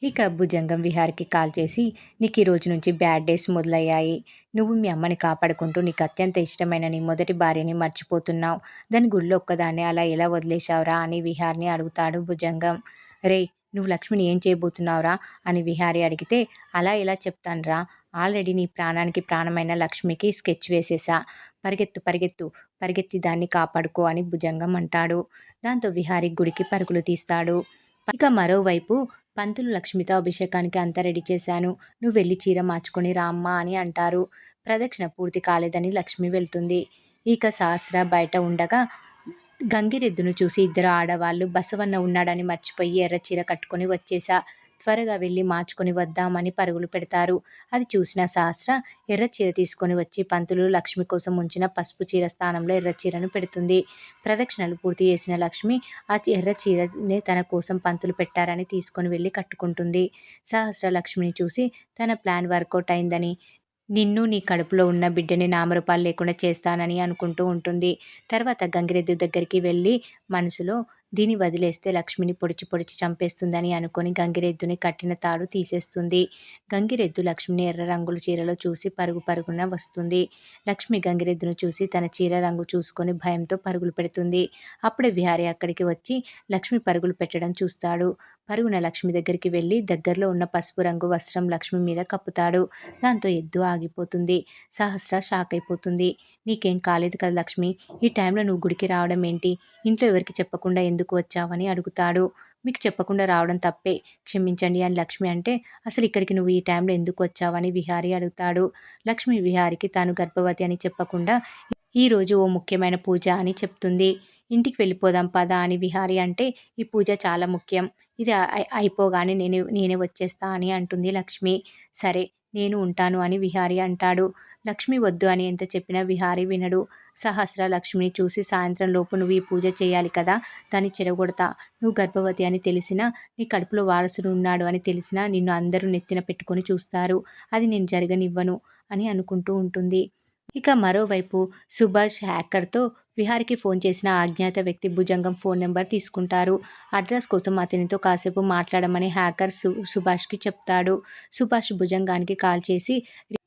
ఇక భుజంగం విహారికి కాల్ చేసి, "నీకు ఈ రోజు నుంచి బ్యాడ్ డేస్ మొదలయ్యాయి. నువ్వు మీ అమ్మని కాపాడుకుంటూ నీకు అత్యంత ఇష్టమైన నీ మొదటి భార్యని మర్చిపోతున్నావు. దాని గుడిలో ఒక్కదాన్నే అలా ఎలా వదిలేశావురా" అని విహారిని అడుగుతాడు భుజంగం. "రేయ్! నువ్వు లక్ష్మిని ఏం చేయబోతున్నావురా" అని విహారి అడిగితే, "అలా ఎలా చెప్తానురా? ఆల్రెడీ నీ ప్రాణానికి ప్రాణమైన లక్ష్మికి స్కెచ్ వేసేశా. పరిగెత్తు పరిగెత్తు, పరిగెత్తి దాన్ని కాపాడుకో" అని భుజంగం అంటాడు. దాంతో విహారి గుడికి పరుగులు తీస్తాడు. ఇక మరోవైపు పంతులు లక్ష్మితో, "అభిషేకానికి అంతా రెడీ చేశాను. నువ్వు వెళ్ళి చీర మార్చుకొని రా అమ్మా" అని అంటారు. ప్రదక్షిణ పూర్తి కాలేదని లక్ష్మి వెళ్తుంది. ఇక సహస్ర బయట ఉండగా గంగిరెద్దును చూసి, "ఇద్దరు ఆడవాళ్ళు బసవన్న ఉన్నాడని మర్చిపోయి ఎర్ర చీర కట్టుకొని వచ్చేశా. త్వరగా వెళ్ళి మార్చుకొని వద్దామని పరుగులు పెడతారు. అది చూసిన సహస్ర ఎర్ర చీర తీసుకొని వచ్చి పంతులు లక్ష్మి కోసం ఉంచిన పసుపు చీర స్థానంలో ఎర్ర చీరను పెడుతుంది. ప్రదక్షిణలు పూర్తి చేసిన లక్ష్మి ఆ ఎర్ర చీరనే తన కోసం పంతులు పెట్టారని తీసుకొని వెళ్ళి కట్టుకుంటుంది. సహస్ర లక్ష్మిని చూసి తన ప్లాన్ వర్కౌట్ అయిందని, నిన్ను నీ కడుపులో ఉన్న బిడ్డని నామరూపాలు లేకుండా చేస్తానని అనుకుంటూ ఉంటుంది. తర్వాత గంగిరెద్దు దగ్గరికి వెళ్ళి మనసులో, దీన్ని వదిలేస్తే లక్ష్మిని పొడిచి పొడిచి చంపేస్తుందని అనుకొని గంగిరెద్దుని కట్టిన తాడు తీసేస్తుంది. గంగిరెద్దు లక్ష్మిని ఎర్ర రంగుల చీరలో చూసి పరుగు పరుగున వస్తుంది. లక్ష్మి గంగిరెద్దును చూసి తన చీర రంగు చూసుకొని భయంతో పరుగులు పెడుతుంది. అప్పుడే విహారి అక్కడికి వచ్చి లక్ష్మి పరుగులు పెట్టడం చూస్తాడు. పరుగున లక్ష్మి దగ్గరికి వెళ్ళి దగ్గరలో ఉన్న పసుపు రంగు వస్త్రం లక్ష్మి మీద కప్పుతాడు. దాంతో ఎద్దు ఆగిపోతుంది. సహస్ర షాక్ అయిపోతుంది. "నీకేం కాలేదు కదా లక్ష్మి? ఈ టైంలో నువ్వు గుడికి రావడం ఏంటి? ఇంట్లో ఎవరికి చెప్పకుండా ఎందుకు వచ్చావని అడుగుతాడు. "మీకు చెప్పకుండా రావడం తప్పే, క్షమించండి" అని లక్ష్మి అంటే, "అసలు ఇక్కడికి నువ్వు ఈ టైంలో ఎందుకు వచ్చావని విహారి అడుగుతాడు. లక్ష్మి విహారికి తాను గర్భవతి అని చెప్పకుండా, "ఈరోజు ఓ ముఖ్యమైన పూజ" అని చెప్తుంది. "ఇంటికి వెళ్ళిపోదాం పద" అని విహారి అంటే, "ఈ పూజ చాలా ముఖ్యం. ఇది అయిపోగానే నేనే వచ్చేస్తా" అని అంటుంది లక్ష్మి. "సరే, నేను ఉంటాను" అని విహారి అంటాడు. లక్ష్మి వద్దు అని ఎంత చెప్పినా విహారి వినడు. సహస్ర లక్ష్మిని చూసి, "సాయంత్రం లోపు నువ్వు ఈ పూజ చేయాలి కదా, దాన్ని చెడగొడతా. నువ్వు గర్భవతి అని తెలిసినా, నీ కడుపులో వారసుడు ఉన్నాడు అని తెలిసినా నిన్ను అందరూ నెత్తిన పెట్టుకొని చూస్తారు. అది నేను జరగనివ్వను" అని అనుకుంటూ ఉంటుంది. ఇక మరోవైపు సుభాష్ హ్యాకర్తో విహారికి ఫోన్ చేసిన అజ్ఞాత వ్యక్తి భుజంగం ఫోన్ నెంబర్ తీసుకుంటారు. అడ్రస్ కోసం అతనితో కాసేపు మాట్లాడమని హ్యాకర్ సుభాష్కి చెప్తాడు. సుభాష్ భుజంగానికి కాల్ చేసి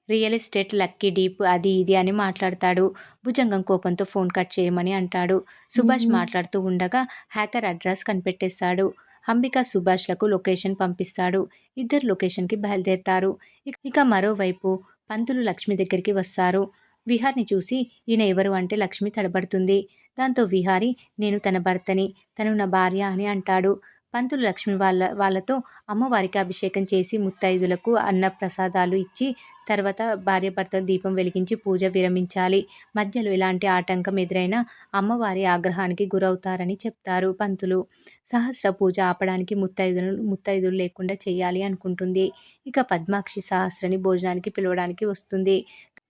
రియల్ ఎస్టేట్ లక్కీ డీప్ అది ఇది అని మాట్లాడతాడు. భుజంగం కోపంతో ఫోన్ కట్ చేయమని అంటాడు. సుభాష్ మాట్లాడుతూ ఉండగా హ్యాకర్ అడ్రస్ కనిపెట్టేస్తాడు. అంబిక సుభాష్లకు లొకేషన్ పంపిస్తాడు. ఇద్దరు లొకేషన్కి బయలుదేరతారు. ఇక మరోవైపు పంతులు లక్ష్మి దగ్గరికి వస్తారు. విహార్ని చూసి, "ఈయన ఎవరు" అంటే లక్ష్మి తడబడుతుంది. దాంతో విహారి, "నేను తన భర్తని, తను నా భార్య" అని అంటాడు. పంతులు లక్ష్మి వాళ్ళతో అమ్మవారికి అభిషేకం చేసి ముత్తైదులకు అన్న ప్రసాదాలు ఇచ్చి తర్వాత భార్యాభర్తలు దీపం వెలిగించి పూజ విరమించాలి. మధ్యలో ఎలాంటి ఆటంకం ఎదురైనా అమ్మవారి ఆగ్రహానికి గురవుతారని చెప్తారు పంతులు. సహస్ర పూజ ఆపడానికి ముత్తైదులు లేకుండా చేయాలి అనుకుంటుంది. ఇక పద్మాక్షి సహస్రని భోజనానికి పిలవడానికి వస్తుంది.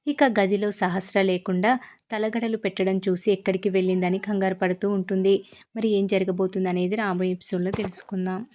ఇక గదిలో సహస్ర లేకుండా తలగడలు పెట్టడం చూసి ఎక్కడికి వెళ్ళిందని కంగారు పడుతూ ఉంటుంది. మరి ఏం జరగబోతుందనేది రాబోయే ఎపిసోడ్లో తెలుసుకుందాం.